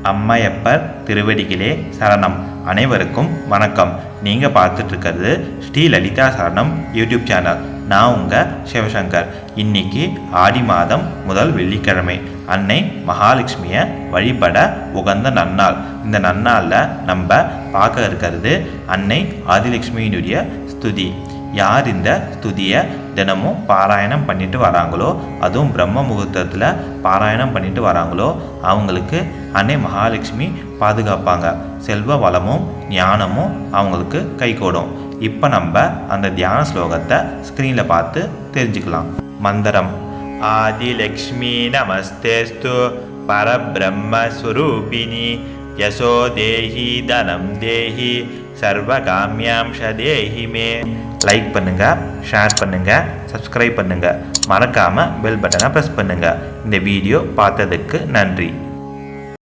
அம்மையப்பர் திருவடிகளே சரணம். அனைவருக்கும் வணக்கம். நீங்கள் பார்த்துட்ருக்கிறது ஸ்ரீ லலிதா சரணம் யூடியூப் சேனல். நான் உங்கள் சிவசங்கர். இன்னைக்கு ஆடி மாதம் முதல் வெள்ளிக்கிழமை, அன்னை மகாலட்சுமியை வழிபட உகந்த நன்னாள். இந்த நன்னாளில் நம்ம பார்க்க இருக்கிறது அன்னை ஆதிலட்சுமியினுடைய ஸ்துதி. யார் இந்த ஸ்துதியை தினமும் பாராயணம் பண்ணிட்டு வராங்களோ, அதுவும் பிரம்ம முகூர்த்தத்தில் பாராயணம் பண்ணிட்டு வராங்களோ, அவங்களுக்கு அன்னை மகாலட்சுமி பாதுகாப்பாங்க. செல்வ வளமும் ஞானமும் அவங்களுக்கு கைகூடும். இப்போ நம்ம அந்த தியான ஸ்லோகத்தை ஸ்க்ரீனில் பார்த்து தெரிஞ்சுக்கலாம். மந்திரம். ஆதிலக்ஷ்மி நமஸ்தேஸ்து பரபிரம்மஸ்வரூபிணி யசோ தேஹி தனம் தேஹி சர்வகாமியாம்ஷ தேஹி மே. லைக் பண்ணுங்கள், ஷேர் பண்ணுங்கள், சப்ஸ்கிரைப் பண்ணுங்கள். மறக்காமல் பெல் பட்டனை ப்ரெஸ் பண்ணுங்கள். இந்த வீடியோ பார்த்ததுக்கு நன்றி.